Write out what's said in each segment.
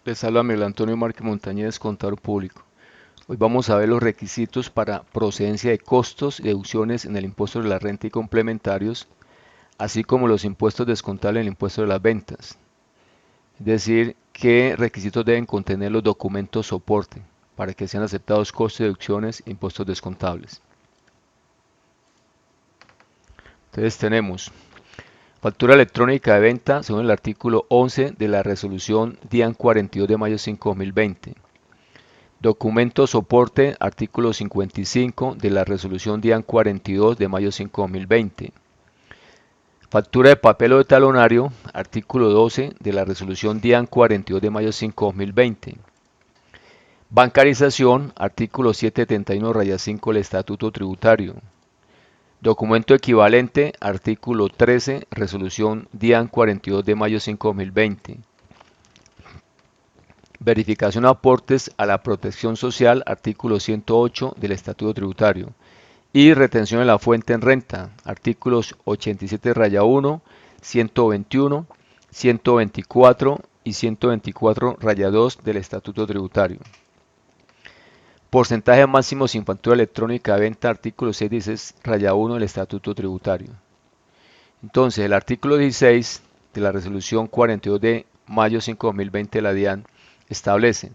Les habla Miguel Antonio Márquez Montañez, contador público. Hoy vamos a ver los requisitos para procedencia de costos y deducciones en el impuesto de la renta y complementarios, así como los impuestos descontables en el impuesto de las ventas. Es decir, qué requisitos deben contener los documentos soporte para que sean aceptados costos y deducciones e impuestos descontables. Entonces tenemos factura electrónica de venta según el artículo 11 de la resolución DIAN 42 de mayo 5 2020. Documento soporte, artículo 55 de la resolución DIAN 42 de mayo 5 2020. Factura de papel o de talonario, artículo 12 de la resolución DIAN 42 de mayo 5 2020. Bancarización, artículo 771-5 del Estatuto Tributario. Documento equivalente, artículo 13, resolución DIAN 42 de mayo 5 2020. Verificación de aportes a la protección social, artículo 108 del Estatuto Tributario. Y retención de la fuente en renta, artículos 87-1, 121, 124 y 124-2 del Estatuto Tributario. Porcentaje máximo sin factura electrónica de venta, artículo 616-1 del Estatuto Tributario. Entonces, el artículo 16 de la resolución 42 de mayo 5 2020 de la DIAN establece: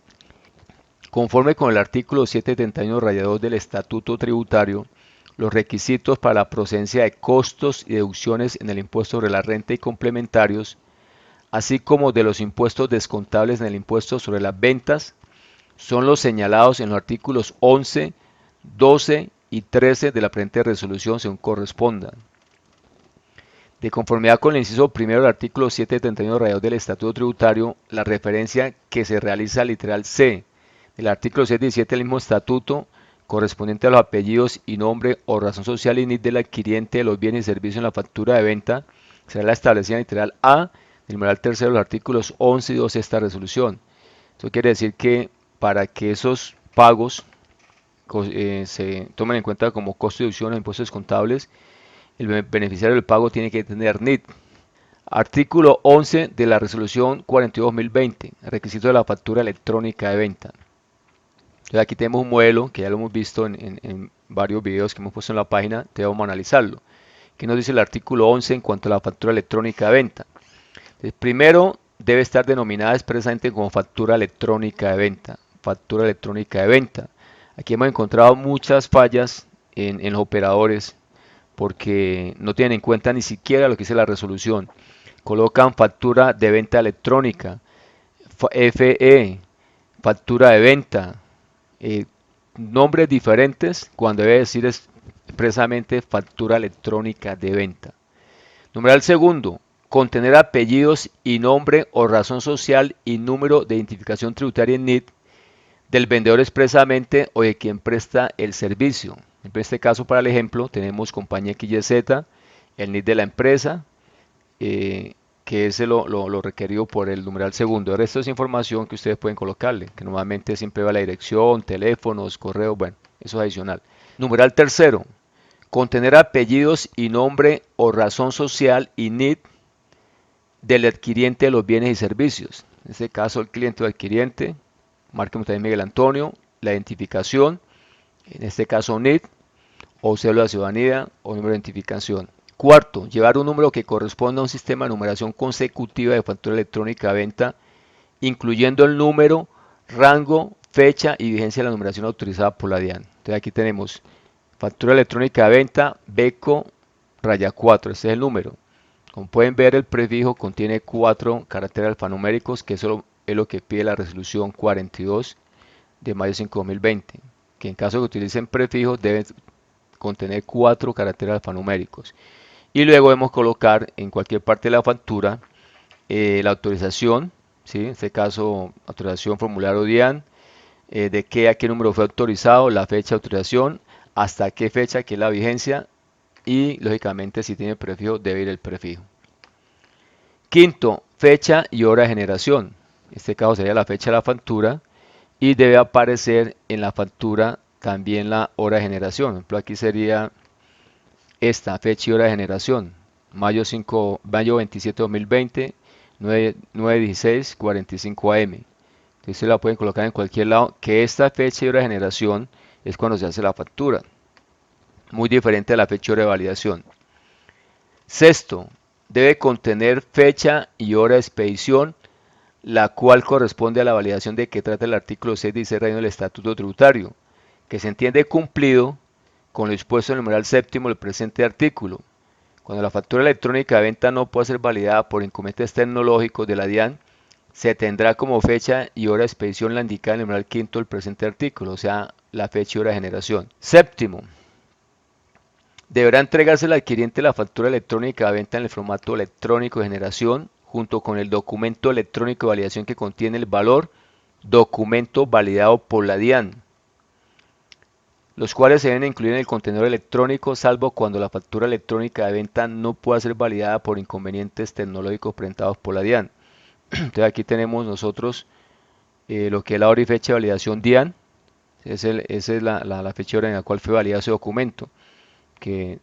conforme con el artículo 771-2 del Estatuto Tributario, los requisitos para la procedencia de costos y deducciones en el impuesto sobre la renta y complementarios, así como de los impuestos descontables en el impuesto sobre las ventas, son los señalados en los artículos 11, 12 y 13 de la presente resolución según correspondan. De conformidad con el inciso primero del artículo 771 del Estatuto Tributario, la referencia que se realiza al literal C del artículo 617 del mismo estatuto, correspondiente a los apellidos y nombre o razón social y NIT del adquiriente de los bienes y servicios en la factura de venta, será la establecida en literal A del numeral tercero de los artículos 11 y 12 de esta resolución. Eso quiere decir que para que esos pagos se tomen en cuenta como costo de deducción o impuestos contables, el beneficiario del pago tiene que tener NIT. Artículo 11 de la resolución 42-2020, requisito de la factura electrónica de venta. Entonces aquí tenemos un modelo que ya lo hemos visto en varios videos que hemos puesto en la página, vamos a analizarlo. ¿Qué nos dice el artículo 11 en cuanto a la factura electrónica de venta? Entonces, primero, debe estar denominada expresamente como factura electrónica de venta. Factura electrónica de venta. Aquí hemos encontrado muchas fallas en los operadores porque no tienen en cuenta ni siquiera lo que dice la resolución. Colocan factura de venta electrónica, FE, factura de venta, eh, nombres diferentes cuando debe decir expresamente factura electrónica de venta. Numeral segundo, contener apellidos y nombre o razón social y número de identificación tributaria en NIT del vendedor expresamente o de quien presta el servicio. En este caso, para el ejemplo, tenemos compañía XYZ, el NIT de la empresa, que es lo requerido por el numeral segundo. El resto es información que ustedes pueden colocarle, que normalmente siempre va la dirección, teléfonos, correo, bueno, eso es adicional. Numeral tercero, contener apellidos y nombre o razón social y NIT del adquiriente de los bienes y servicios. En este caso, el cliente o adquiriente, márqueme también Miguel Antonio, la identificación, en este caso NIT, o cédula de ciudadanía o número de identificación. Cuarto, llevar un número que corresponda a un sistema de numeración consecutiva de factura electrónica de venta, incluyendo el número, rango, fecha y vigencia de la numeración autorizada por la DIAN. Entonces aquí tenemos factura electrónica de venta, BECO, raya 4, este es el número. Como pueden ver, el prefijo contiene 4 caracteres alfanuméricos, que eso es lo que pide la resolución 42 de mayo 5 2020, que en caso de que utilicen prefijos deben contener 4 caracteres alfanuméricos. Y luego debemos colocar en cualquier parte de la factura la autorización, ¿sí? En este caso autorización formulario DIAN, de qué a qué número fue autorizado, la fecha de autorización, hasta qué fecha, que es la vigencia, y lógicamente si tiene prefijo debe ir el prefijo. Quinto, fecha y hora de generación. En este caso sería la fecha de la factura y debe aparecer en la factura también la hora de generación. Por ejemplo, aquí sería esta fecha y hora de generación. Mayo 27 de 2020, 9:16:45 am. Entonces se la pueden colocar en cualquier lado, que esta fecha y hora de generación es cuando se hace la factura. Muy diferente a la fecha y hora de validación. Sexto, debe contener fecha y hora de expedición, la cual corresponde a la validación de que trata el artículo 6 dice reino del Estatuto Tributario, que se entiende cumplido con lo dispuesto en el numeral séptimo del presente artículo. Cuando la factura electrónica de venta no pueda ser validada por inconvenientes tecnológicos de la DIAN, se tendrá como fecha y hora de expedición la indicada en el numeral quinto del presente artículo, o sea, la fecha y hora de generación. Séptimo, deberá entregarse al adquiriente la factura electrónica de venta en el formato electrónico de generación, junto con el documento electrónico de validación que contiene el valor, documento validado por la DIAN, los cuales se deben incluir en el contenedor electrónico, salvo cuando la factura electrónica de venta no pueda ser validada por inconvenientes tecnológicos presentados por la DIAN. Entonces aquí tenemos nosotros lo que es la hora y fecha de validación DIAN, esa es la fecha y hora en la cual fue validado ese documento, que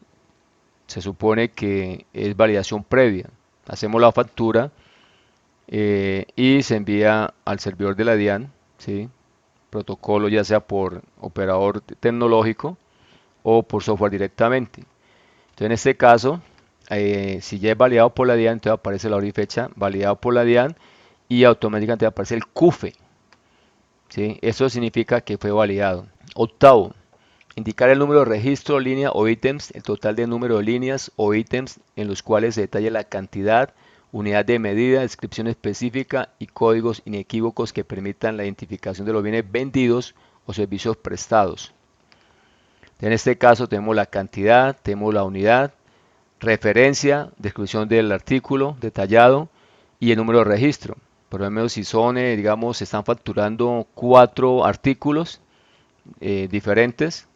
se supone que es validación previa. Hacemos la factura y se envía al servidor de la DIAN, ¿sí? Protocolo ya sea por operador tecnológico o por software directamente. Entonces en este caso, si ya es validado por la DIAN, entonces aparece la hora y fecha validado por la DIAN y automáticamente aparece el CUFE, ¿sí? Eso significa que fue validado. Octavo, indicar el número de registro, línea o ítems, el total de número de líneas o ítems en los cuales se detalla la cantidad, unidad de medida, descripción específica y códigos inequívocos que permitan la identificación de los bienes vendidos o servicios prestados. En este caso tenemos la cantidad, tenemos la unidad, referencia, descripción del artículo detallado y el número de registro. Por ejemplo, si son, digamos, se están facturando 4 artículos diferentes,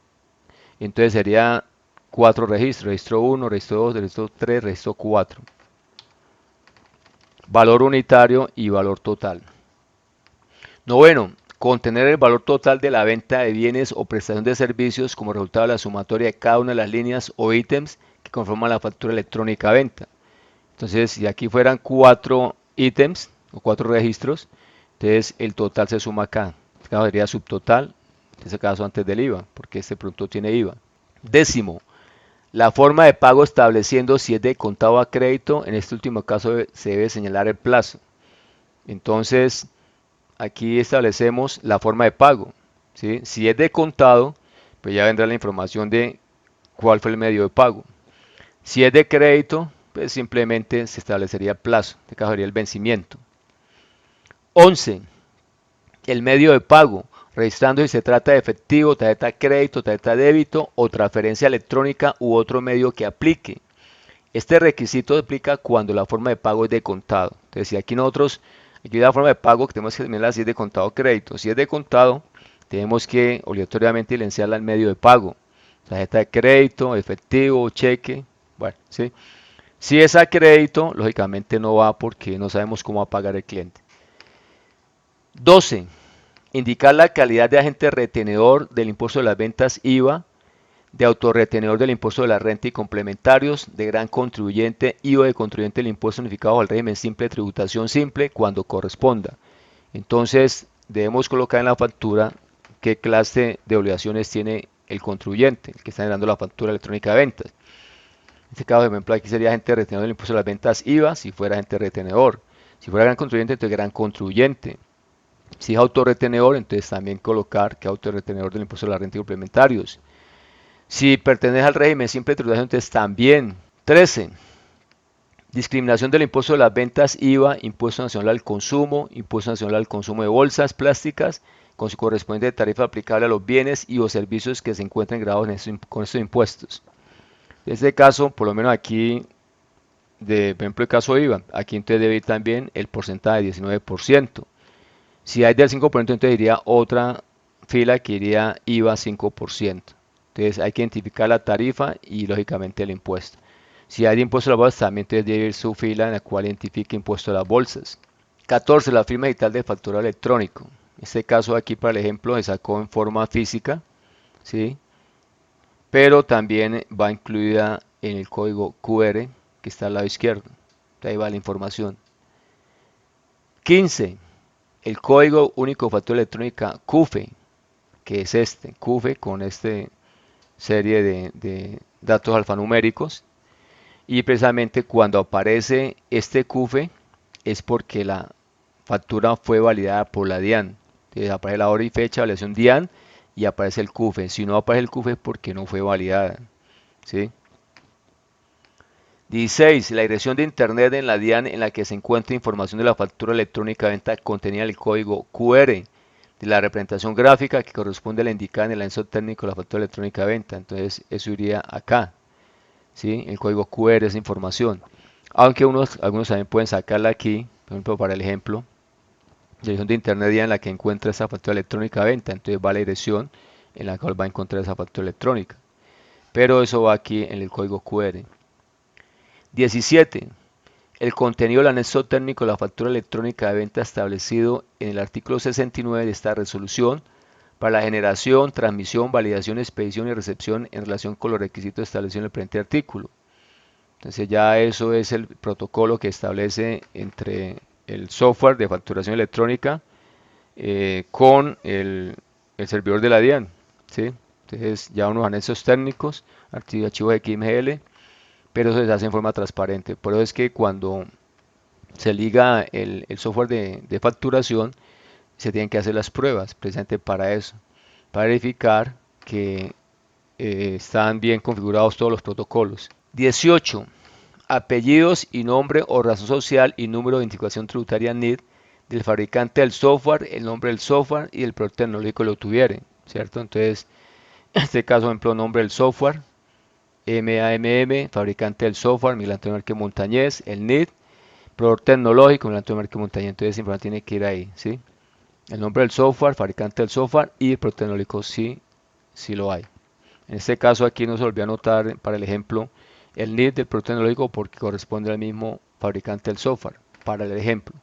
entonces sería 4 registros, registro 1, registro 2, registro 3, registro 4. Valor unitario y valor total. Noveno, contener el valor total de la venta de bienes o prestación de servicios como resultado de la sumatoria de cada una de las líneas o ítems que conforman la factura electrónica de venta. Entonces, si aquí fueran 4 ítems o 4 registros, entonces el total se suma acá. En este caso sería subtotal, en este caso antes del IVA, porque este producto tiene IVA. Décimo, la forma de pago estableciendo si es de contado a crédito. En este último caso se debe señalar el plazo. Entonces, aquí establecemos la forma de pago, ¿sí? Si es de contado, pues ya vendrá la información de cuál fue el medio de pago. Si es de crédito, pues simplemente se establecería el plazo, en este caso sería el vencimiento. 11. El medio de pago, registrando si se trata de efectivo, tarjeta de crédito, tarjeta de débito o transferencia electrónica u otro medio que aplique. Este requisito aplica cuando la forma de pago es de contado. Entonces, si aquí nosotros, aquí la forma de pago que tenemos que determinarla si es de contado o crédito. Si es de contado, tenemos que obligatoriamente silenciarla al medio de pago. Tarjeta de crédito, efectivo, cheque, bueno, ¿sí? Si es a crédito, lógicamente no va porque no sabemos cómo va a pagar el cliente. 12. Indicar la calidad de agente retenedor del impuesto de las ventas IVA, de autorretenedor del impuesto de la renta y complementarios, de gran contribuyente y o de contribuyente del impuesto unificado al régimen simple de tributación simple cuando corresponda. Entonces debemos colocar en la factura qué clase de obligaciones tiene el contribuyente, el que está generando la factura electrónica de ventas. En este caso, por ejemplo, aquí sería agente retenedor del impuesto de las ventas IVA, si fuera agente retenedor. Si fuera gran contribuyente, entonces gran contribuyente. Si es autorretenedor, entonces también colocar que autorretenedor del impuesto de la renta y complementarios. Si pertenece al régimen simple de tributación, entonces también. 13. Discriminación del impuesto de las ventas IVA, impuesto nacional al consumo, impuesto nacional al consumo de bolsas plásticas, con su correspondiente tarifa aplicable a los bienes y o servicios que se encuentren grabados con estos impuestos. En este caso, por lo menos aquí, por ejemplo, el caso IVA, aquí entonces debe ir también el porcentaje de 19%. Si hay del 5%, entonces iría otra fila que iría IVA 5%. Entonces hay que identificar la tarifa y lógicamente el impuesto. Si hay de impuesto a las bolsas, también debe ir su fila en la cual identifique impuesto a las bolsas. 14. La firma digital de factura electrónico. En este caso aquí para el ejemplo se sacó en forma física, ¿sí? Pero también va incluida en el código QR que está al lado izquierdo. Ahí va la información. 15. el código único de factura electrónica CUFE, que es este, CUFE con este serie de datos alfanuméricos. Y precisamente cuando aparece este CUFE es porque la factura fue validada por la DIAN. Entonces aparece la hora y fecha, validación DIAN y aparece el CUFE. Si no aparece el CUFE es porque no fue validada. ¿Sí? 16. La dirección de Internet en la DIAN en la que se encuentra información de la factura electrónica de venta contenía el código QR de la representación gráfica que corresponde a la indicada en el anexo técnico de la factura electrónica de venta. Entonces eso iría acá. ¿Sí? El código QR es información. Aunque algunos también pueden sacarla aquí, por ejemplo, para el ejemplo, dirección de internet en la que encuentra esa factura electrónica de venta. Entonces va a la dirección en la cual va a encontrar esa factura electrónica. Pero eso va aquí en el código QR. 17. El contenido del anexo técnico de la factura electrónica de venta establecido en el artículo 69 de esta resolución para la generación, transmisión, validación, expedición y recepción en relación con los requisitos establecidos en el presente artículo. Entonces ya eso es el protocolo que establece entre el software de facturación electrónica con el servidor de la DIAN. ¿Sí? Entonces ya unos anexos técnicos, archivos XML, pero eso se hace en forma transparente. Por eso es que cuando se liga el software de facturación, se tienen que hacer las pruebas, precisamente para eso, para verificar que están bien configurados todos los protocolos. 18. Apellidos y nombre o razón social y número de identificación tributaria NID del fabricante del software, el nombre del software y el producto tecnológico lo tuvieren, ¿cierto? Entonces, en este caso, por ejemplo, nombre del software, MAMM, fabricante del software, Miguel Antonio Márquez Montañez, el NID, producto tecnológico, Miguel Antonio Márquez Montañez, entonces siempre tiene que ir ahí, ¿sí? El nombre del software, fabricante del software y el producto tecnológico sí lo hay. En este caso aquí nos volvió a anotar para el ejemplo el NID del producto tecnológico porque corresponde al mismo fabricante del software, para el ejemplo.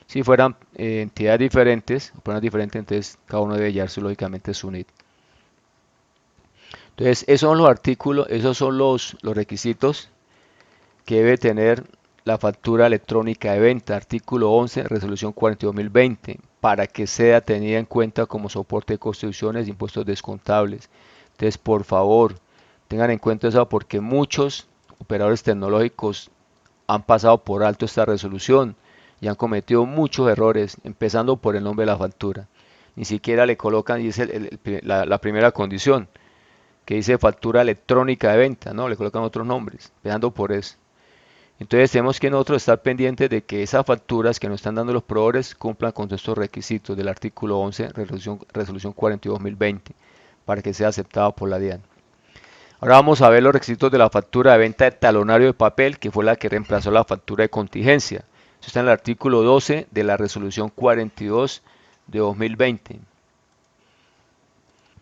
Si fueran entidades diferentes, personas diferentes, entonces cada uno debe llevarse lógicamente su NID. Entonces esos son los artículos, esos son los requisitos que debe tener la factura electrónica de venta, artículo 11, resolución 42.020, para que sea tenida en cuenta como soporte de contribuciones de impuestos descontables. Entonces, por favor, tengan en cuenta eso porque muchos operadores tecnológicos han pasado por alto esta resolución y han cometido muchos errores, empezando por el nombre de la factura. Ni siquiera le colocan, dice la primera condición, que dice factura electrónica de venta, no, le colocan otros nombres, empezando por eso. Entonces tenemos que nosotros estar pendientes de que esas facturas que nos están dando los proveedores cumplan con estos requisitos del artículo 11, resolución 42.020, para que sea aceptado por la DIAN. Ahora vamos a ver los requisitos de la factura de venta de talonario de papel, que fue la que reemplazó la factura de contingencia. Eso está en el artículo 12 de la resolución 42 de 2020.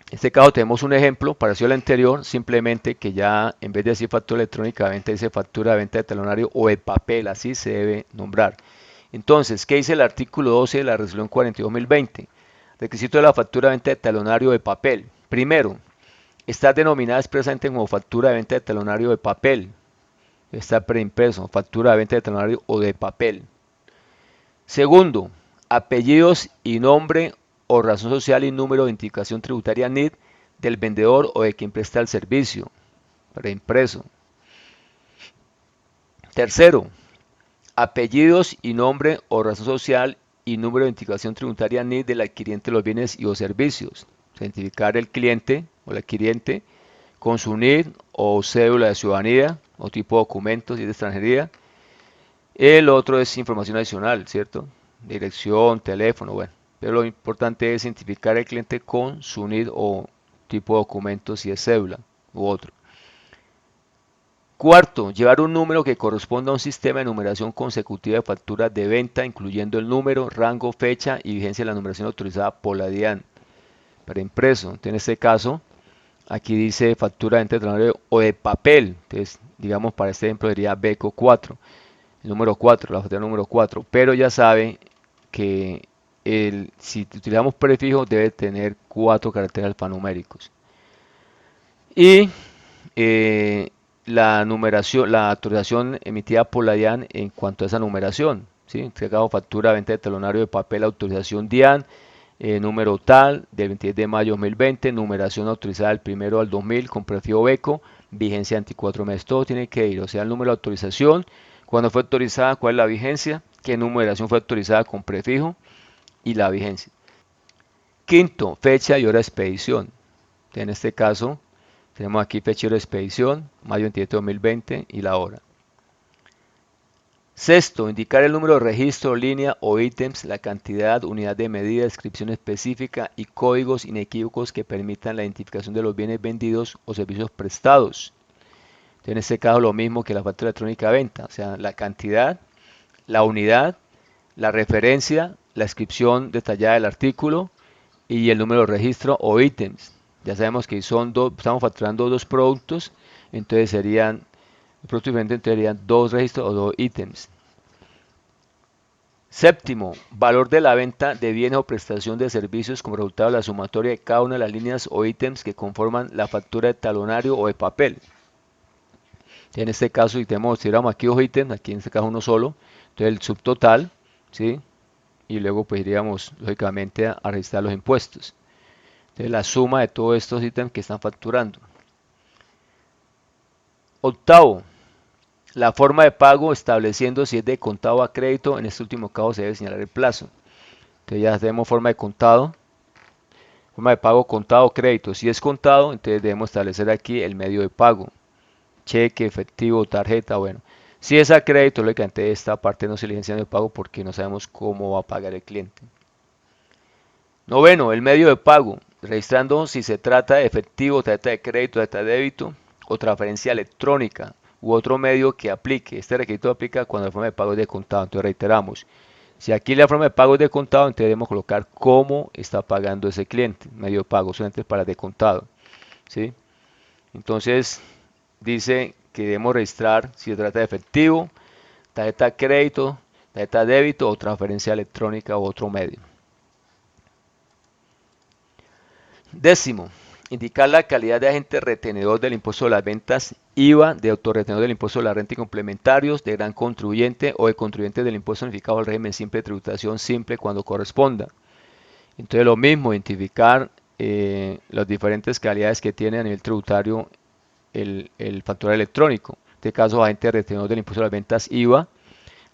En este caso tenemos un ejemplo parecido al anterior, simplemente que ya en vez de decir factura electrónica de venta, dice factura de venta de talonario o de papel, así se debe nombrar. Entonces, ¿qué dice el artículo 12 de la resolución 42-2020? Requisito de la factura de venta de talonario de papel. Primero, está denominada expresamente como factura de venta de talonario de papel. Está preimpreso, factura de venta de talonario o de papel. Segundo, apellidos y nombre o razón social y número de identificación tributaria NID del vendedor o de quien presta el servicio, preimpreso. Tercero, apellidos y nombre o razón social y número de identificación tributaria NID del adquiriente de los bienes y o servicios. Identificar el cliente o el adquiriente con su NID o cédula de ciudadanía o tipo de documentos y de extranjería. El otro es información adicional, ¿cierto? Dirección, teléfono, bueno. Pero lo importante es identificar al cliente con su NID o tipo de documentos si es cédula u otro. Cuarto, llevar un número que corresponda a un sistema de numeración consecutiva de facturas de venta, incluyendo el número, rango, fecha y vigencia de la numeración autorizada por la DIAN. Para impreso, entonces en este caso, aquí dice factura de venta de talonario o de papel. Entonces, digamos, para este ejemplo sería BECO 4, el número 4, la factura número 4. Pero ya sabe que si utilizamos prefijo debe tener 4 caracteres alfanuméricos. Y la numeración, la autorización emitida por la DIAN en cuanto a esa numeración. ¿sí? Entregado factura, venta de talonario de papel, autorización DIAN, número tal, del 26 de mayo de 2020, numeración autorizada del 1 al 2000 con prefijo BECO, vigencia 24 meses, todo tiene que ir, o sea, el número de autorización, cuándo fue autorizada, cuál es la vigencia, qué numeración fue autorizada con prefijo y la vigencia. Quinto, fecha y hora de expedición. En este caso, tenemos aquí fecha y hora de expedición, mayo 27 de 2020 y la hora. Sexto, indicar el número de registro, línea o ítems, la cantidad, unidad de medida, descripción específica y códigos inequívocos que permitan la identificación de los bienes vendidos o servicios prestados. Entonces, en este caso, lo mismo que la factura electrónica de venta, o sea, la cantidad, la unidad, la referencia, la descripción detallada del artículo y el número de registro o ítems. Ya sabemos que estamos facturando dos productos, entonces serían productos diferentes, entonces serían dos registros o dos ítems. Séptimo, valor de la venta de bienes o prestación de servicios como resultado de la sumatoria de cada una de las líneas o ítems que conforman la factura de talonario o de papel. En este caso, si tiramos aquí dos ítems, aquí en este caso uno solo, entonces el subtotal, ¿sí? Y luego pues iríamos lógicamente a registrar los impuestos. Entonces la suma de todos estos ítems que están facturando. Octavo, la forma de pago estableciendo si es de contado a crédito. En este último caso se debe señalar el plazo. Entonces ya tenemos forma de contado, forma de pago contado o crédito. Si es contado, entonces debemos establecer aquí el medio de pago. Cheque, efectivo, tarjeta, bueno. Si es a crédito, lógicamente esta parte no se licencia de pago porque no sabemos cómo va a pagar el cliente. Noveno, el medio de pago, registrando si se trata de efectivo, tarjeta de crédito, tarjeta de débito o transferencia electrónica u otro medio que aplique. Este requisito aplica cuando la forma de pago es de contado. Entonces reiteramos, si aquí la forma de pago es de contado, entonces debemos colocar cómo está pagando ese cliente. Medio de pago solamente para de contado, ¿sí? Entonces dice que debemos registrar si se trata de efectivo, tarjeta de crédito, tarjeta de débito o transferencia electrónica u otro medio. Décimo, indicar la calidad de agente retenedor del impuesto de las ventas, IVA, de autorretenedor del impuesto de la renta y complementarios, de gran contribuyente o de contribuyente del impuesto unificado al régimen simple de tributación simple cuando corresponda. Entonces lo mismo, identificar las diferentes calidades que tiene a nivel tributario el factor electrónico. En este caso, agente retenedor del impuesto de las ventas, IVA,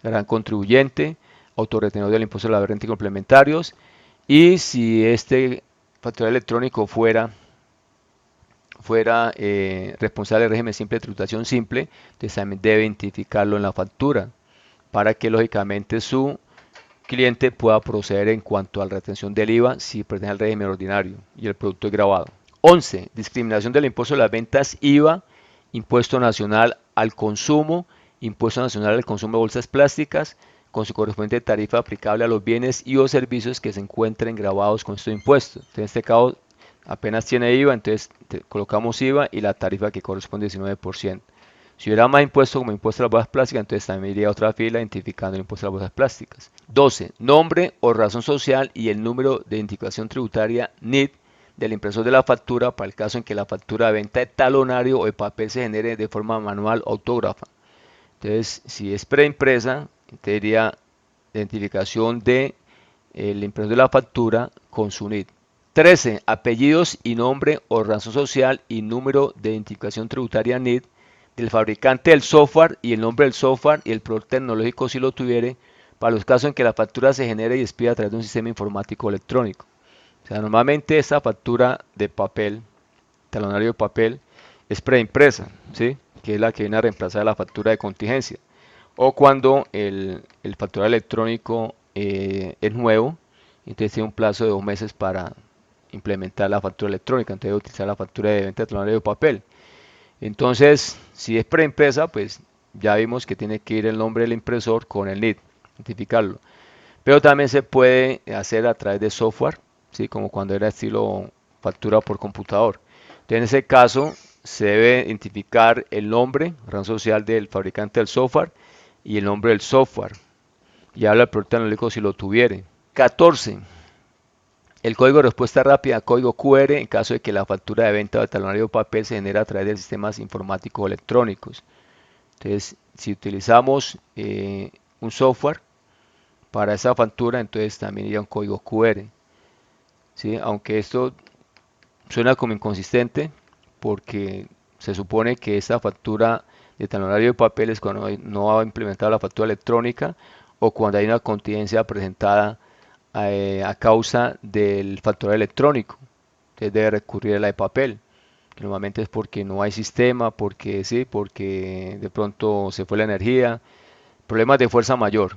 gran contribuyente, autorretenedor del impuesto de la renta y complementarios. Y si este factor electrónico fuera responsable del régimen simple de tributación simple, entonces también debe identificarlo en la factura para que lógicamente su cliente pueda proceder en cuanto a la retención del IVA si pertenece al régimen ordinario y el producto es grabado. 11. Discriminación del impuesto de las ventas, IVA, impuesto nacional al consumo, impuesto nacional al consumo de bolsas plásticas, con su correspondiente tarifa aplicable a los bienes y o servicios que se encuentren grabados con estos impuestos. Entonces, en este caso, apenas tiene IVA, entonces colocamos IVA y la tarifa que corresponde 19%. Si hubiera más impuesto como impuesto a las bolsas plásticas, entonces también iría a otra fila identificando el impuesto a las bolsas plásticas. 12. Nombre o razón social y el número de identificación tributaria NIT del impresor de la factura para el caso en que la factura de venta de talonario o de papel se genere de forma manual o autógrafa. Entonces, si es preimpresa, entonces iría identificación de el impresor de la factura con su NIT. 13. Apellidos y nombre o razón social y número de identificación tributaria NIT del fabricante del software y el nombre del software y el producto tecnológico si lo tuviere, para los casos en que la factura se genere y expida a través de un sistema informático electrónico. O sea, normalmente esta factura de papel, talonario de papel, es preimpresa, ¿sí? Que es la que viene a reemplazar la factura de contingencia. O cuando el factura electrónico es nuevo, entonces tiene un plazo de 2 meses para implementar la factura electrónica, entonces debe utilizar la factura de venta de talonario de papel. Entonces, si es preimpresa, pues ya vimos que tiene que ir el nombre del impresor con el NIT, identificarlo. Pero también se puede hacer a través de software, ¿sí? Como cuando era estilo factura por computador. Entonces, en ese caso, se debe identificar el nombre, razón social del fabricante del software y el nombre del software. Y habla el producto tecnológico si lo tuviere. 14. El código de respuesta rápida, código QR, en caso de que la factura de venta de talonario de papel se genere a través de sistemas informáticos electrónicos. Entonces, si utilizamos un software, para esa factura, entonces también iría un código QR. ¿Sí? Aunque esto suena como inconsistente, porque se supone que esta factura de talonario de papel es cuando no ha implementado la factura electrónica o cuando hay una contingencia presentada a causa del factura electrónico. Entonces debe recurrir a la de papel, que normalmente es porque no hay sistema, porque sí, porque de pronto se fue la energía, problemas de fuerza mayor.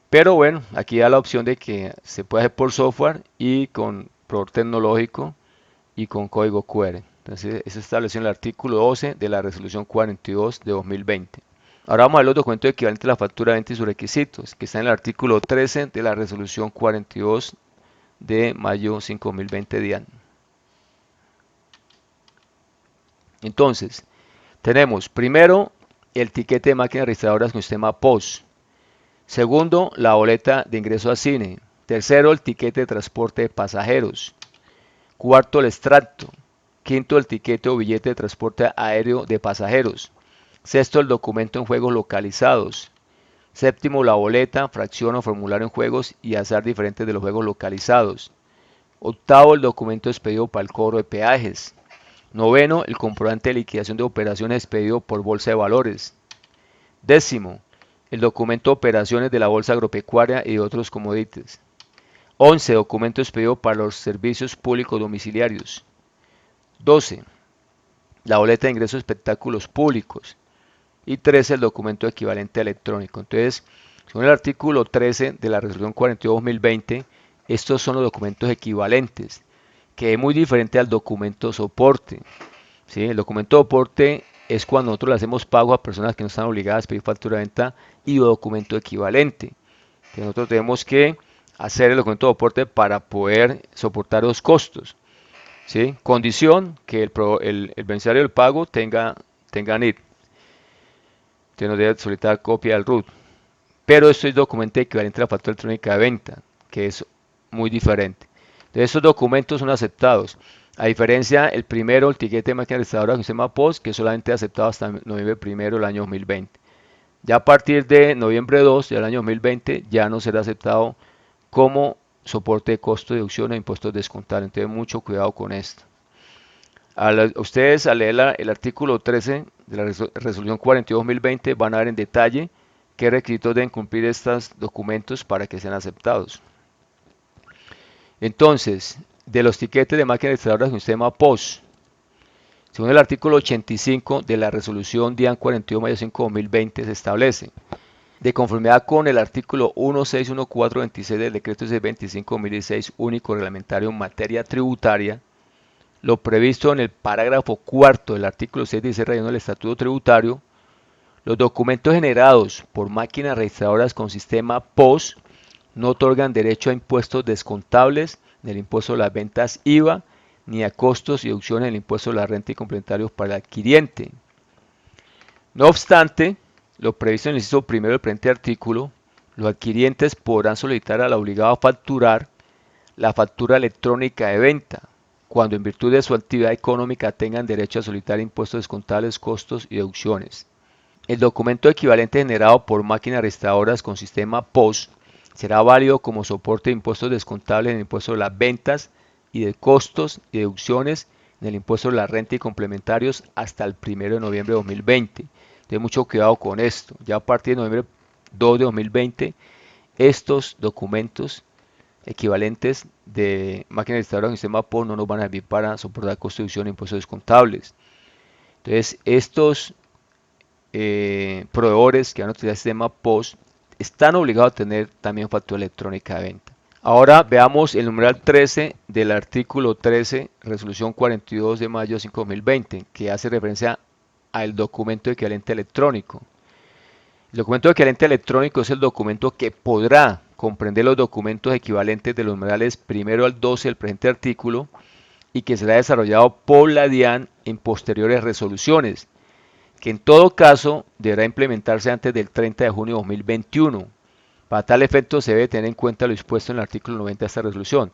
Pero bueno, aquí da la opción de que se puede hacer por software y con proveedor tecnológico y con código QR. Entonces, eso estableció en el artículo 12 de la resolución 42 de 2020. Ahora vamos a ver los documentos equivalentes a la factura de venta y sus requisitos, que está en el artículo 13 de la resolución 42 de mayo 5020 de año. Entonces, tenemos primero el tiquete de máquinas registradoras con sistema POS. Segundo, la boleta de ingreso a cine. Tercero, el tiquete de transporte de pasajeros. Cuarto, el extracto. Quinto, el tiquete o billete de transporte aéreo de pasajeros. Sexto, el documento en juegos localizados. Séptimo, la boleta, fracción o formulario en juegos y azar diferentes de los juegos localizados. Octavo, el documento expedido para el cobro de peajes. Noveno, el comprobante de liquidación de operaciones expedido por bolsa de valores. Décimo, el documento de operaciones de la bolsa agropecuaria y de otros commodities. 11. Documento expedido para los servicios públicos domiciliarios. 12. La boleta de ingresos de espectáculos públicos. Y 13. El documento equivalente electrónico. Entonces, según el artículo 13 de la resolución 42-2020, estos son los documentos equivalentes, que es muy diferente al documento soporte. ¿Sí? El documento soporte es cuando nosotros le hacemos pago a personas que no están obligadas a pedir factura de venta y documento equivalente. Que nosotros tenemos que hacer el documento de soporte para poder soportar los costos. ¿Sí? Condición que el beneficiario del pago tenga NIT. Usted nos debe solicitar copia del RUT. Pero esto es documento equivalente a la factura electrónica de venta, que es muy diferente. Entonces, estos documentos son aceptados. A diferencia, el primero, el tiquete de máquina registradora con sistema POS, que solamente es aceptado hasta noviembre 1 del año 2020. Ya a partir de noviembre 2 del año 2020 ya no será aceptado como soporte de costo, deducción e impuestos descontables. Entonces, mucho cuidado con esto. Ustedes al leer el artículo 13 de la resolución 42-2020 van a ver en detalle qué requisitos deben cumplir estos documentos para que sean aceptados. Entonces, de los tiquetes de máquinas registradoras con sistema POS, según el artículo 85 de la resolución DIAN 42 mayo 5 2020 se establece, de conformidad con el artículo 161426 del decreto 625/2016 único reglamentario en materia tributaria, lo previsto en el parágrafo cuarto del artículo 616 rayado del Estatuto Tributario, los documentos generados por máquinas registradoras con sistema POS no otorgan derecho a impuestos descontables en el impuesto de las ventas IVA, ni a costos y deducciones en el impuesto de la renta y complementarios para el adquiriente. No obstante, lo previsto en el inciso primero del presente artículo, los adquirientes podrán solicitar al obligado a facturar la factura electrónica de venta, cuando en virtud de su actividad económica tengan derecho a solicitar impuestos descontables, costos y deducciones. El documento equivalente generado por máquinas registradoras con sistema POS será válido como soporte de impuestos descontables en el impuesto de las ventas y de costos y deducciones en el impuesto de la renta y complementarios hasta el 1 de noviembre de 2020. Ten mucho cuidado con esto. Ya a partir de noviembre 2 de 2020, estos documentos equivalentes de máquinas registradoras con sistema POS no nos van a servir para soportar costos, deducciones e impuestos descontables. Entonces, estos proveedores que van a utilizar el sistema POS están obligados a tener también factura electrónica de venta. Ahora veamos el numeral 13 del artículo 13, resolución 42 de mayo 5 2020, que hace referencia al documento equivalente electrónico. El documento equivalente electrónico es el documento que podrá comprender los documentos equivalentes de los numerales 1 al 12 del presente artículo y que será desarrollado por la DIAN en posteriores resoluciones, que en todo caso deberá implementarse antes del 30 de junio de 2021. Para tal efecto se debe tener en cuenta lo dispuesto en el artículo 90 de esta resolución.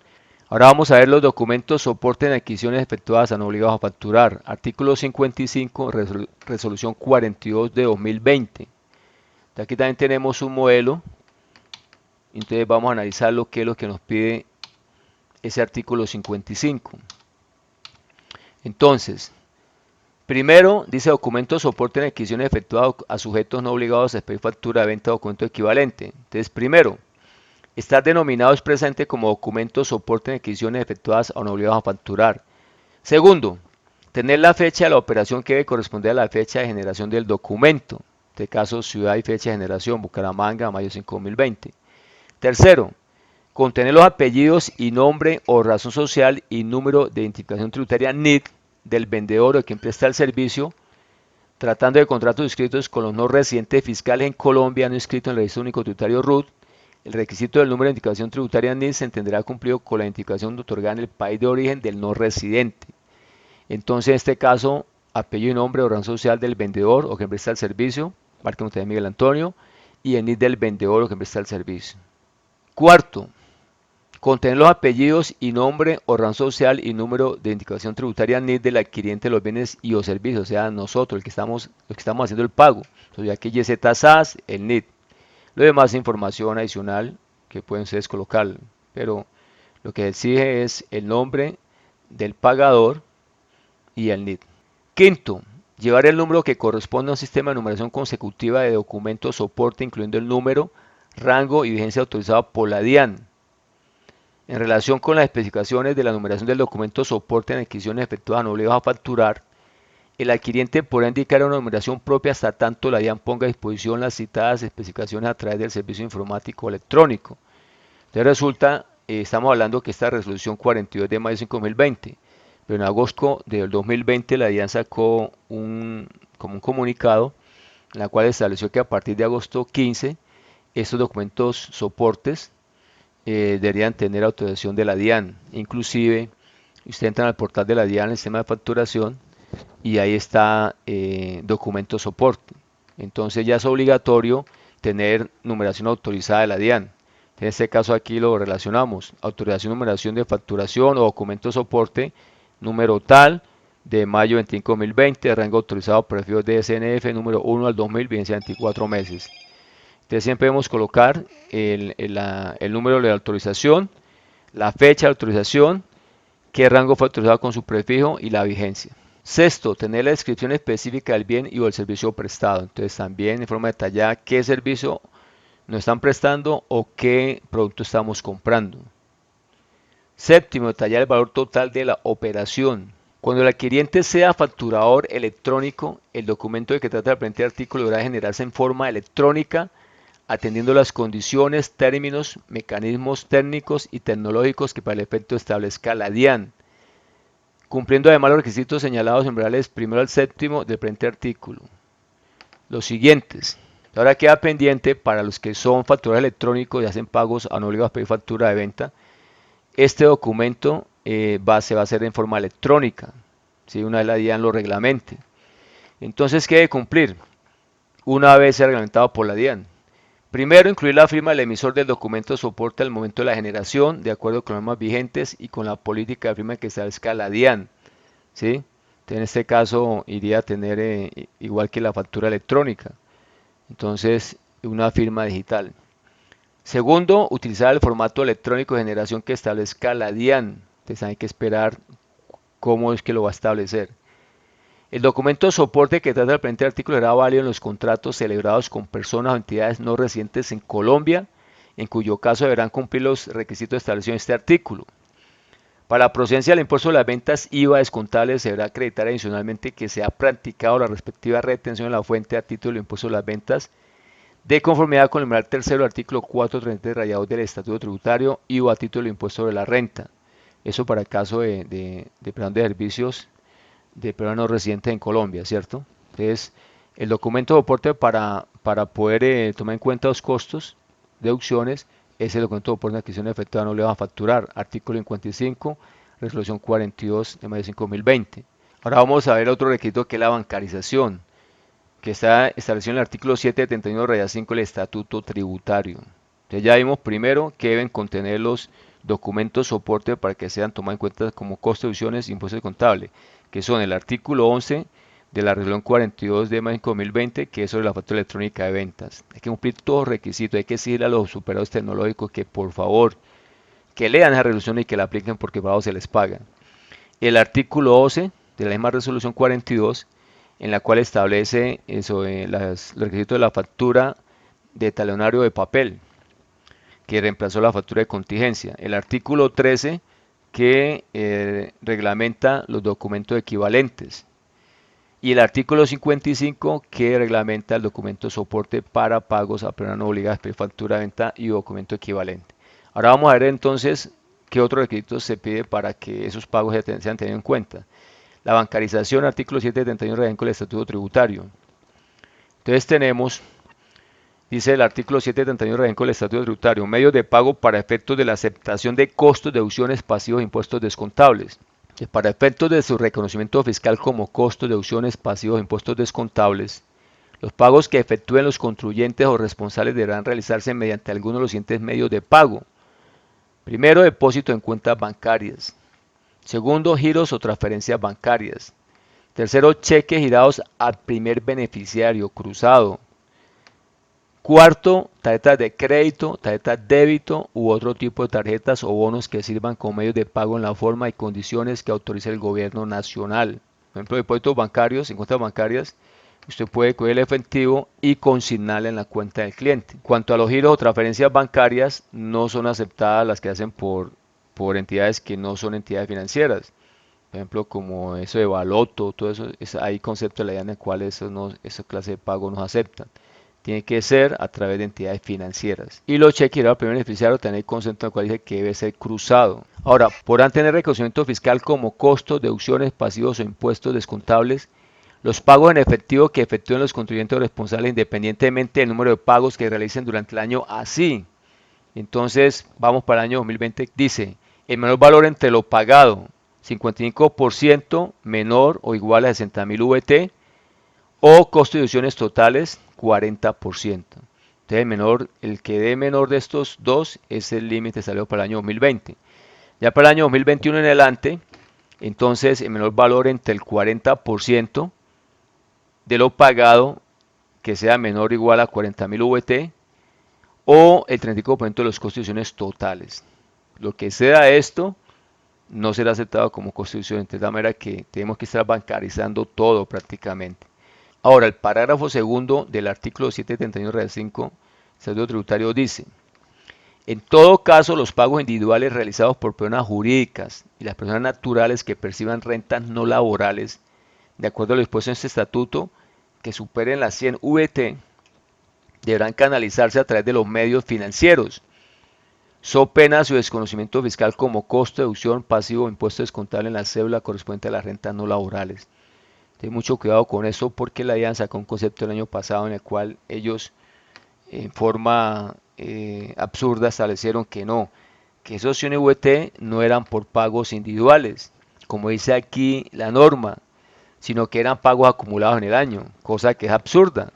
Ahora vamos a ver los documentos soporte en adquisiciones efectuadas a no obligados a facturar. Artículo 55, resolución 42 de 2020. Aquí también tenemos un modelo Entonces vamos a analizar lo que es lo que nos pide ese artículo 55. Entonces, primero dice documento soporte en adquisiciones efectuadas a sujetos no obligados a expedir factura de venta o documento equivalente. Entonces, primero, está denominado expresamente como documento soporte en adquisiciones efectuadas o no obligados a facturar. Segundo, tener la fecha de la operación que debe corresponder a la fecha de generación del documento. En este caso, ciudad y fecha de generación, Bucaramanga, mayo 5 de 2020. Tercero, contener los apellidos y nombre o razón social y número de identificación tributaria NIT del vendedor o de quien presta el servicio, tratando de contratos inscritos con los no residentes fiscales en Colombia no inscritos en el registro único tributario RUT. El requisito del número de identificación tributaria NIT se entenderá cumplido con la identificación otorgada en el país de origen del no residente. Entonces, en este caso, apellido y nombre o razón social del vendedor o quien presta el servicio, marca usted Miguel Antonio, y el NIT del vendedor o quien presta el servicio. Cuarto, contener los apellidos y nombre o razón social y número de identificación tributaria NIT del adquiriente de los bienes y o servicios, o sea, nosotros, los que estamos haciendo el pago. Entonces, aquí YZSAS, el NIT. Lo demás es información adicional que pueden ustedes colocar, pero lo que exige es el nombre del pagador y el NIT. Quinto, llevar el número que corresponde a un sistema de numeración consecutiva de documentos soporte, incluyendo el número, rango y vigencia autorizado por la DIAN. En relación con las especificaciones de la numeración del documento soporte en adquisiciones efectuadas no obligadas a facturar, el adquiriente podrá indicar una numeración propia hasta tanto la DIAN ponga a disposición las citadas especificaciones a través del servicio informático electrónico. Entonces resulta, estamos hablando que esta resolución 42 de mayo de 2020, pero en agosto del 2020 la DIAN sacó como un comunicado en la cual estableció que a partir de agosto 15 estos documentos soportes deberían tener autorización de la DIAN. Inclusive, usted entra al portal de la DIAN, el sistema de facturación, y ahí está documento soporte. Entonces ya es obligatorio tener numeración autorizada de la DIAN. En este caso aquí lo relacionamos, autorización numeración de facturación o documento soporte, número tal, de mayo 25 2020, rango autorizado prefijo de SNF, número 1 al 2000, vigencia 24 meses. Entonces siempre debemos colocar el número de autorización, la fecha de autorización, qué rango fue autorizado con su prefijo y la vigencia. Sexto, tener la descripción específica del bien y o el servicio prestado. Entonces también en forma detallada qué servicio nos están prestando o qué producto estamos comprando. Séptimo, detallar el valor total de la operación. Cuando el adquiriente sea facturador electrónico, el documento de que trata el presente artículo deberá generarse en forma electrónica, atendiendo las condiciones, términos, mecanismos técnicos y tecnológicos que para el efecto establezca la DIAN, cumpliendo además los requisitos señalados en reales primero al séptimo del presente artículo. Los siguientes. Ahora queda pendiente para los que son facturadores electrónicos y hacen pagos a no obligados a pedir factura de venta. Este documento se va a hacer en forma electrónica, ¿sí? Una vez la DIAN lo reglamente. Entonces, ¿qué debe cumplir? Una vez sea reglamentado por la DIAN. Primero, incluir la firma del emisor del documento de soporte al momento de la generación, de acuerdo con las normas vigentes y con la política de firma que establezca la DIAN, ¿sí? En este caso iría a tener igual que la factura electrónica. Entonces, una firma digital. Segundo, utilizar el formato electrónico de generación que establezca la DIAN. Entonces hay que esperar cómo es que lo va a establecer. El documento de soporte que trata el presente artículo será válido en los contratos celebrados con personas o entidades no residentes en Colombia, en cuyo caso deberán cumplir los requisitos establecidos en este artículo. Para la procedencia del impuesto de las ventas IVA descontable se deberá acreditar adicionalmente que se ha practicado la respectiva retención en la fuente a título del impuesto de las ventas de conformidad con el numeral tercero del artículo 433 rayado del Estatuto Tributario IVA a título del impuesto sobre la renta. Eso para el caso de servicios de personas no residentes en Colombia, ¿cierto? Entonces, el documento de soporte para poder tomar en cuenta los costos, deducciones, es el documento de soporte de adquisición efectuada no le va a facturar, artículo 55, resolución 42 de mayo de 2020. Ahora vamos a ver otro requisito que es la bancarización, que está establecido en el artículo 771 raya 5 del Estatuto Tributario. Entonces ya vimos primero que deben contener los documentos soporte para que sean tomados en cuenta como costo de deducciones e impuestos contables, que son el artículo 11 de la resolución 42 de mayo 2020, que es sobre la factura electrónica de ventas. Hay que cumplir todos los requisitos, hay que decirle a los superiores tecnológicos que por favor que lean esa resolución y que la apliquen porque por se les paga. El artículo 12 de la misma resolución 42, en la cual establece sobre los requisitos de la factura de talonario de papel, que reemplazó la factura de contingencia. El artículo 13, que reglamenta los documentos equivalentes. Y el artículo 55, que reglamenta el documento de soporte para pagos a personas no obligadas, factura de venta y documento equivalente. Ahora vamos a ver entonces qué otros requisitos se pide para que esos pagos sean tenidos en cuenta. La bancarización, artículo 771 de del Estatuto Tributario. Entonces tenemos, dice el artículo 771 del Estatuto Tributario, medios de pago para efectos de la aceptación de costos, deducciones, pasivos e impuestos descontables. Para efectos de su reconocimiento fiscal como costos, deducciones, pasivos e impuestos descontables, los pagos que efectúen los contribuyentes o responsables deberán realizarse mediante alguno de los siguientes medios de pago. Primero, depósito en cuentas bancarias. Segundo, giros o transferencias bancarias. Tercero, cheques girados al primer beneficiario cruzado. Cuarto, tarjetas de crédito, tarjetas débito u otro tipo de tarjetas o bonos que sirvan como medios de pago en la forma y condiciones que autorice el gobierno nacional. Por ejemplo, depósitos bancarios, en cuentas bancarias, usted puede coger el efectivo y consignarle en la cuenta del cliente. En cuanto a los giros o transferencias bancarias, no son aceptadas las que hacen por entidades que no son entidades financieras. Por ejemplo, como eso de Baloto, todo eso, hay conceptos de la idea en el cual esa clase de pago no aceptan. Tiene que ser a través de entidades financieras. Y los cheques girados al primer beneficiario tener concepto en el cual dice que debe ser cruzado. Ahora, podrán tener reconocimiento fiscal como costos, deducciones, pasivos o impuestos descontables los pagos en efectivo que efectúen los contribuyentes responsables independientemente del número de pagos que realicen durante el año así. Entonces, vamos para el año 2020. Dice, el menor valor entre lo pagado, 55% menor o igual a 60.000 VT, o costo de deducciones totales, 40%. Entonces, el que dé menor de estos dos es el límite salió para el año 2020. Ya para el año 2021 en adelante, entonces el menor valor entre el 40% de lo pagado que sea menor o igual a 40.000 VT o el 35% de los costos de deducciones totales. Lo que sea esto no será aceptado como costo de deducción, de tal manera que tenemos que estar bancarizando todo prácticamente. Ahora, el parágrafo segundo del artículo 771-5 del Estatuto Tributario dice: en todo caso, los pagos individuales realizados por personas jurídicas y las personas naturales que perciban rentas no laborales, de acuerdo a lo dispuesto en este estatuto, que superen las 100 VT, deberán canalizarse a través de los medios financieros, so pena su desconocimiento fiscal como costo, deducción, pasivo o impuesto descontable en la cédula correspondiente a las rentas no laborales. Ten mucho cuidado con eso porque la DIAN sacó un concepto el año pasado en el cual ellos en forma absurda establecieron que no, que esos 100 VT no eran por pagos individuales, como dice aquí la norma, sino que eran pagos acumulados en el año, cosa que es absurda,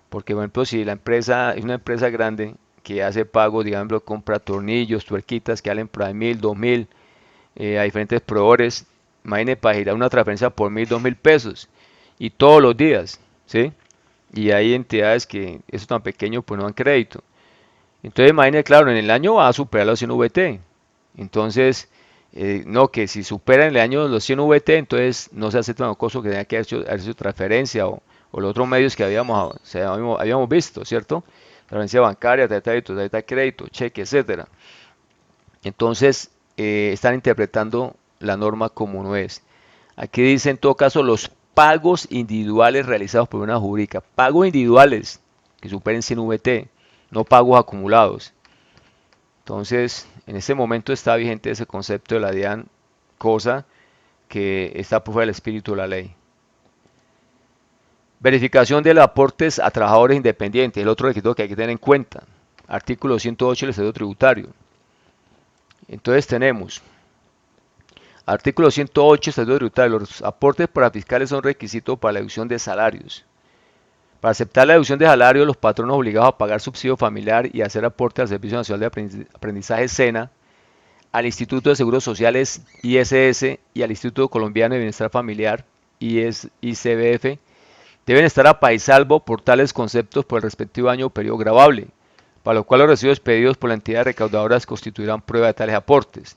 porque por ejemplo si la empresa es una empresa grande que hace pagos, digamos, compra tornillos, tuerquitas que valen por 1.000, 2.000 a diferentes proveedores, imagínense para girar una transferencia por 1.000, 2.000 pesos y todos los días, ¿sí? Y hay entidades que eso tan pequeño pues no dan crédito. Entonces imagínense, claro, en el año va a superar los 100 VT. Entonces, no, que si supera en el año los 100 VT, entonces no se acepta un costo que tenga que hacer su transferencia o los otros medios que habíamos visto, ¿cierto? Transferencia bancaria, tarjeta de crédito, cheque, etcétera. Entonces, están interpretando la norma como no es. Aquí dice en todo caso los pagos individuales realizados por una jurídica. Pagos individuales que superen 100 VT, no pagos acumulados. Entonces, en este momento está vigente ese concepto de la DIAN, cosa que está por fuera del espíritu de la ley. Verificación de los aportes a trabajadores independientes, el otro requisito que hay que tener en cuenta. Artículo 108 del Estatuto Tributario. Entonces tenemos artículo 108 del Estatuto Tributario. Los aportes para fiscales son requisitos para la deducción de salarios. Para aceptar la deducción de salario, los patronos obligados a pagar subsidio familiar y hacer aporte al Servicio Nacional de Aprendizaje SENA, al Instituto de Seguros Sociales ISS y al Instituto Colombiano de Bienestar Familiar ICBF deben estar a paz y salvo por tales conceptos por el respectivo año o periodo gravable, para lo cual los recibos pedidos por la entidad recaudadora constituirán prueba de tales aportes.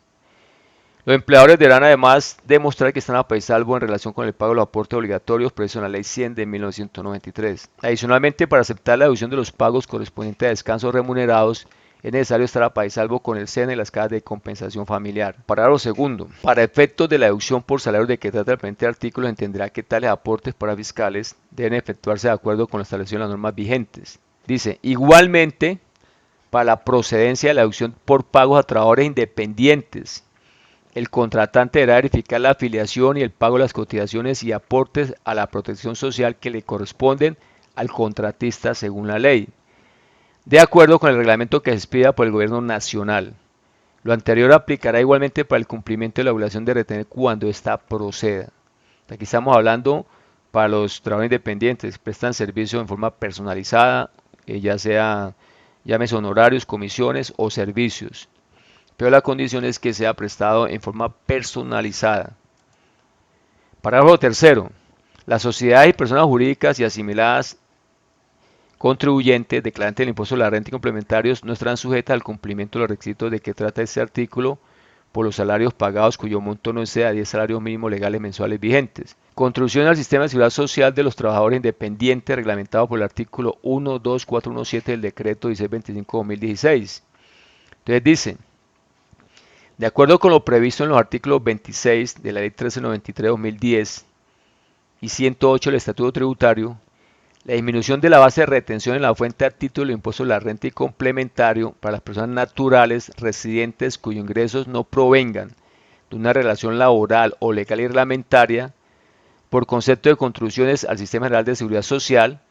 Los empleadores deberán además demostrar que están a paz y salvo en relación con el pago de los aportes obligatorios previstos en la Ley 100 de 1993. Adicionalmente, para aceptar la deducción de los pagos correspondientes a descansos remunerados, es necesario estar a paz y salvo con el SENA y las cajas de compensación familiar. Parágrafo segundo. Para efectos de la deducción por salarios de que trata el presente artículo, entenderá que tales aportes para fiscales deben efectuarse de acuerdo con lo establecido en las normas vigentes. Dice, igualmente, para la procedencia de la deducción por pagos a trabajadores independientes, el contratante deberá verificar la afiliación y el pago de las cotizaciones y aportes a la protección social que le corresponden al contratista según la ley, de acuerdo con el reglamento que se expida por el Gobierno Nacional. Lo anterior aplicará igualmente para el cumplimiento de la obligación de retener cuando ésta proceda. Aquí estamos hablando para los trabajadores independientes que prestan servicio en forma personalizada, ya sea llámese honorarios, comisiones o servicios. Pero la condición es que sea prestado en forma personalizada. Parágrafo tercero. Las sociedades y personas jurídicas y asimiladas contribuyentes declarantes del impuesto de la renta y complementarios no estarán sujetas al cumplimiento de los requisitos de que trata este artículo por los salarios pagados cuyo monto no exceda 10 salarios mínimos legales mensuales vigentes. Contribución al sistema de seguridad social de los trabajadores independientes reglamentado por el artículo 12417 del decreto 1625/2016. Entonces dice, de acuerdo con lo previsto en los artículos 26 de la Ley 1393/2010 y 108 del Estatuto Tributario, la disminución de la base de retención en la fuente a título de impuesto de la renta y complementario para las personas naturales residentes cuyos ingresos no provengan de una relación laboral o legal y reglamentaria por concepto de contribuciones al Sistema General de Seguridad Social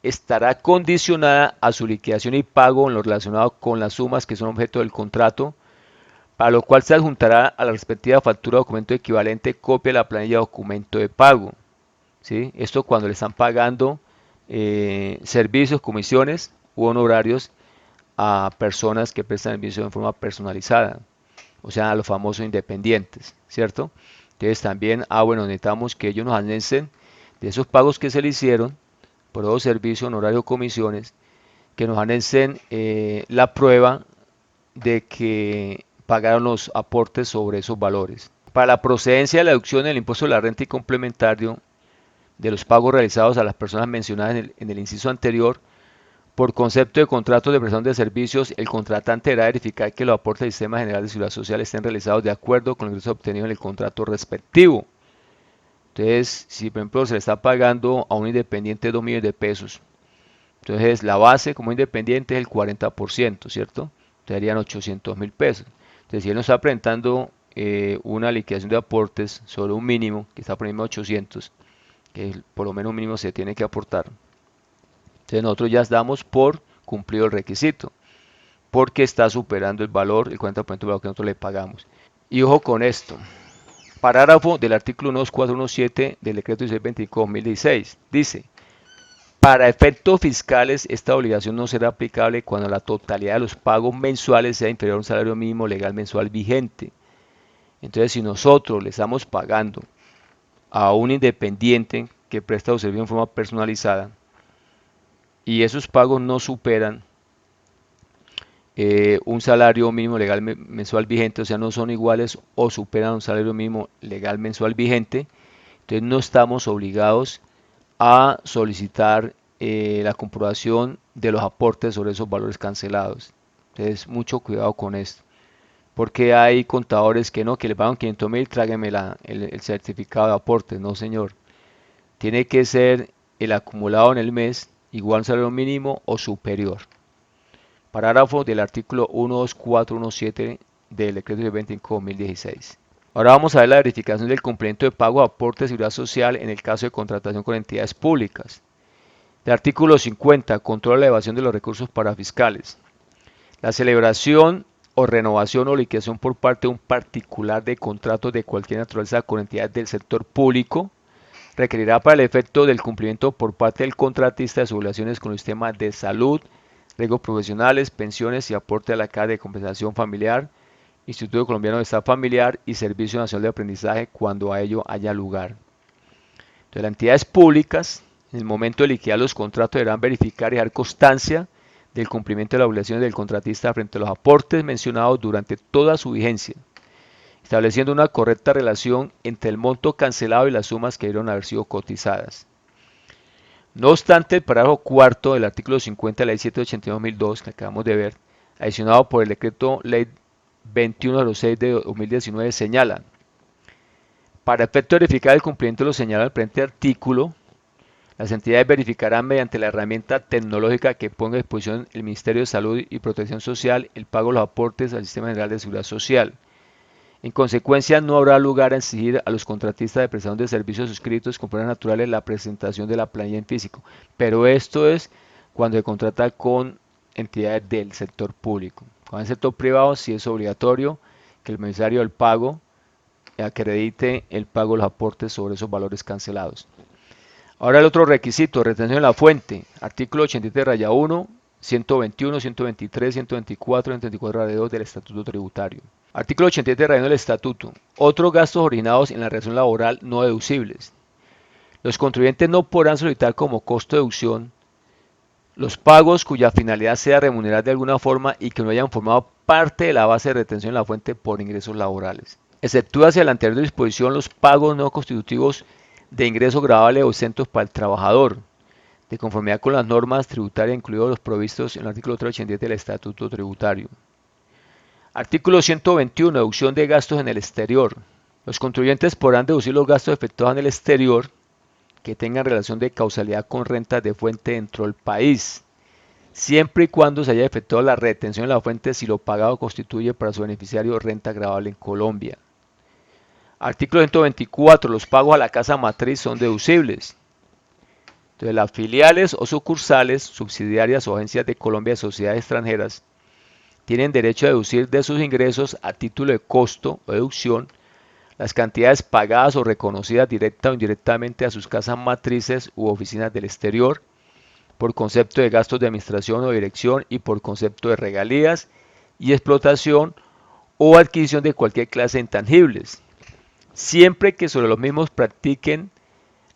estará condicionada a su liquidación y pago en lo relacionado con las sumas que son objeto del contrato, para lo cual se adjuntará a la respectiva factura o documento equivalente copia de la planilla o documento de pago. ¿Sí? Esto cuando le están pagando servicios, comisiones u honorarios a personas que prestan servicio en forma personalizada, o sea, a los famosos independientes, ¿cierto? Entonces también, bueno, necesitamos que ellos nos anexen de esos pagos que se le hicieron por esos servicios, honorarios, comisiones, que nos anexen la prueba de que pagaron los aportes sobre esos valores. Para la procedencia de la deducción del impuesto de la renta y complementario de los pagos realizados a las personas mencionadas en el inciso anterior, por concepto de contratos de prestación de servicios, el contratante deberá verificar que los aportes del Sistema General de Seguridad Social estén realizados de acuerdo con los ingresos obtenidos en el contrato respectivo. Entonces, si por ejemplo se le está pagando a un independiente 2 millones de pesos, entonces la base como independiente es el 40%, ¿cierto? Entonces serían 800.000 pesos. Entonces, si él nos está presentando una liquidación de aportes sobre un mínimo, que está por encima de 800, que por lo menos un mínimo se tiene que aportar. Entonces nosotros ya damos por cumplido el requisito, porque está superando el valor, el 40% del valor que nosotros le pagamos. Y ojo con esto, parágrafo del artículo 12417 del decreto 1625/2016, dice, para efectos fiscales esta obligación no será aplicable cuando la totalidad de los pagos mensuales sea inferior a un salario mínimo legal mensual vigente. Entonces si nosotros le estamos pagando a un independiente que presta su servicio en forma personalizada y esos pagos no superan un salario mínimo legal mensual vigente, o sea, no son iguales o superan un salario mínimo legal mensual vigente, entonces no estamos obligados a solicitar la comprobación de los aportes sobre esos valores cancelados. Entonces, mucho cuidado con esto, porque hay contadores que no, que le pagan 500.000, trágueme el certificado de aportes. No, señor. Tiene que ser el acumulado en el mes igual a un salario mínimo o superior. Parágrafo del artículo 12417 del decreto de 25/2016. Ahora vamos a ver la verificación del cumplimiento de pago de aporte de seguridad social en el caso de contratación con entidades públicas. El artículo 50. Controla la evasión de los recursos para fiscales. La celebración o renovación o liquidación por parte de un particular de contratos de cualquier naturaleza con entidades del sector público requerirá para el efecto del cumplimiento por parte del contratista de sus obligaciones con el sistema de salud, riesgos profesionales, pensiones y aporte a la caja de compensación familiar, Instituto Colombiano de Estado Familiar y Servicio Nacional de Aprendizaje cuando a ello haya lugar. Entonces, las entidades públicas, en el momento de liquidar los contratos, deberán verificar y dar constancia del cumplimiento de las obligaciones del contratista frente a los aportes mencionados durante toda su vigencia, estableciendo una correcta relación entre el monto cancelado y las sumas que debieron haber sido cotizadas. No obstante, el parágrafo cuarto del artículo 50 de la Ley 782-2002, que acabamos de ver, adicionado por el decreto Ley 2106 de 2019, señala: para efecto de verificar el cumplimiento de lo señalado en el presente artículo, las entidades verificarán mediante la herramienta tecnológica que ponga a disposición el Ministerio de Salud y Protección Social el pago de los aportes al Sistema General de Seguridad Social. En consecuencia, no habrá lugar a exigir a los contratistas de prestación de servicios suscritos con pruebas naturales la presentación de la planilla en físico, pero esto es cuando se contrata con entidades del sector público. Con el sector privado sí es obligatorio que el beneficiario del pago acredite el pago de los aportes sobre esos valores cancelados. Ahora el otro requisito, retención de la fuente, artículo 83-1, 121, 123, 124, 124-2 del Estatuto Tributario. Artículo 87 del Estatuto. Otros gastos originados en la relación laboral no deducibles. Los contribuyentes no podrán solicitar como costo de deducción los pagos cuya finalidad sea remunerar de alguna forma y que no hayan formado parte de la base de retención de la fuente por ingresos laborales. Exceptúase la anterior disposición los pagos no constitutivos de ingresos gravables o exentos para el trabajador, de conformidad con las normas tributarias, incluidos los provistos en el artículo 387 del Estatuto Tributario. Artículo 121. Deducción de gastos en el exterior. Los contribuyentes podrán deducir los gastos efectuados en el exterior que tengan relación de causalidad con rentas de fuente dentro del país, siempre y cuando se haya efectuado la retención de la fuente si lo pagado constituye para su beneficiario renta gravable en Colombia. Artículo 124. Los pagos a la casa matriz son deducibles. Entonces, las filiales o sucursales, subsidiarias o agencias de Colombia de sociedades extranjeras tienen derecho a deducir de sus ingresos a título de costo o deducción las cantidades pagadas o reconocidas directa o indirectamente a sus casas matrices u oficinas del exterior, por concepto de gastos de administración o dirección y por concepto de regalías y explotación o adquisición de cualquier clase de intangibles, siempre que sobre los mismos practiquen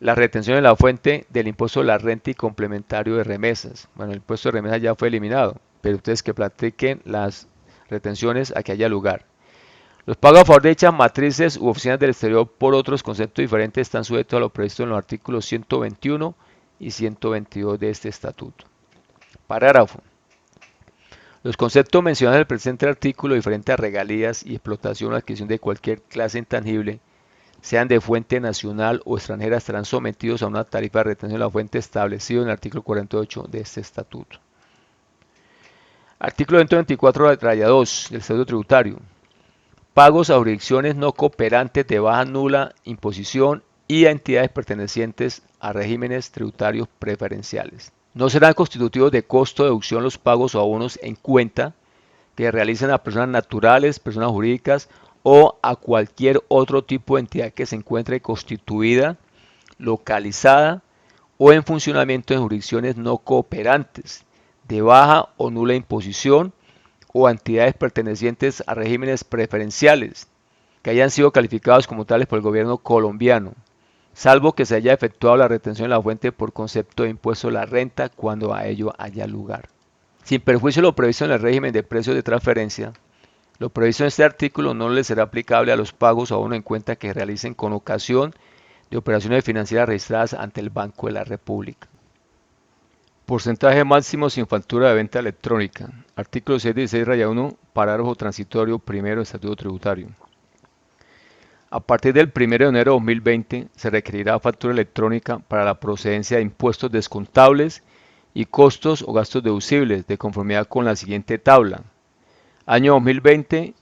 la retención de la fuente del impuesto de la renta y complementario de remesas. Bueno, el impuesto de remesas ya fue eliminado, pero ustedes que practiquen las retenciones a que haya lugar. Los pagos a favor de dichas matrices u oficinas del exterior por otros conceptos diferentes están sujetos a lo previsto en los artículos 121 y 122 de este estatuto. Parágrafo. Los conceptos mencionados en el presente artículo, diferentes a regalías y explotación o adquisición de cualquier clase intangible, sean de fuente nacional o extranjera, estarán sometidos a una tarifa de retención de la fuente establecido en el artículo 48 de este estatuto. Artículo 124-2 del Estatuto Tributario. Pagos a jurisdicciones no cooperantes de baja nula imposición y a entidades pertenecientes a regímenes tributarios preferenciales. No serán constitutivos de costo de deducción los pagos o abonos en cuenta que realicen a personas naturales, personas jurídicas o a cualquier otro tipo de entidad que se encuentre constituida, localizada o en funcionamiento en jurisdicciones no cooperantes de baja o nula imposición o a entidades pertenecientes a regímenes preferenciales que hayan sido calificados como tales por el gobierno colombiano, salvo que se haya efectuado la retención de la fuente por concepto de impuesto a la renta cuando a ello haya lugar. Sin perjuicio de lo previsto en el régimen de precios de transferencia, lo previsto en este artículo no le será aplicable a los pagos o abonos en cuenta que realicen con ocasión de operaciones financieras registradas ante el Banco de la República. Porcentaje máximo sin factura de venta electrónica. Artículo 616-1, parágrafo transitorio primero del Estatuto Tributario. A partir del 1 de enero de 2020 se requerirá factura electrónica para la procedencia de impuestos descontables y costos o gastos deducibles de conformidad con la siguiente tabla. Año 2020,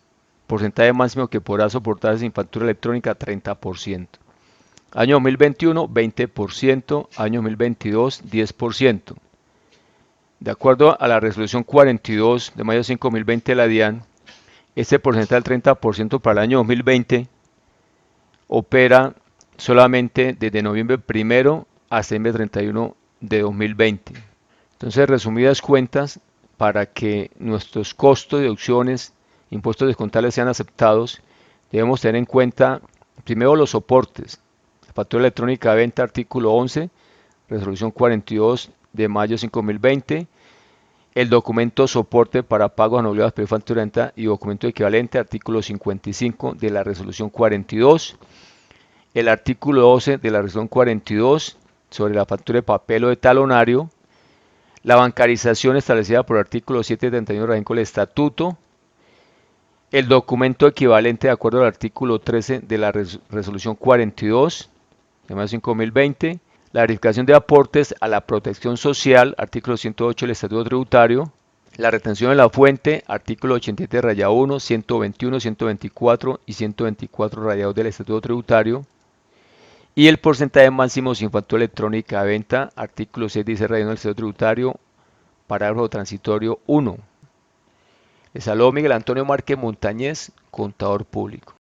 porcentaje máximo que podrá soportarse sin factura electrónica 30%. Año 2021, 20%. Año 2022, 10%. De acuerdo a la resolución 42 de mayo 5 de 2020 de la DIAN, este porcentaje del 30% para el año 2020 opera solamente desde noviembre 1 hasta noviembre 31 de 2020. Entonces, resumidas cuentas, para que nuestros costos, deducciones, impuestos descontables sean aceptados, debemos tener en cuenta primero los soportes. factura electrónica de venta, artículo 11, resolución 42 de mayo 5020. El documento soporte para pagos anualidades por factura de venta y documento equivalente, artículo 55 de la resolución 42. El artículo 12 de la resolución 42 sobre la factura de papel o de talonario. La bancarización establecida por el artículo 731 del estatuto. El documento equivalente de acuerdo al artículo 13 de la resolución 42 de mayo 5020. La verificación de aportes a la protección social, artículo 108 del estatuto tributario. La retención de la fuente, artículo 87-1, 121, 124 y 124 del estatuto tributario. Y el porcentaje máximo sin factura electrónica de venta, artículo 6 dice del estatuto tributario, parágrafo transitorio 1. Les saludo Miguel Antonio Márquez Montañez, contador público.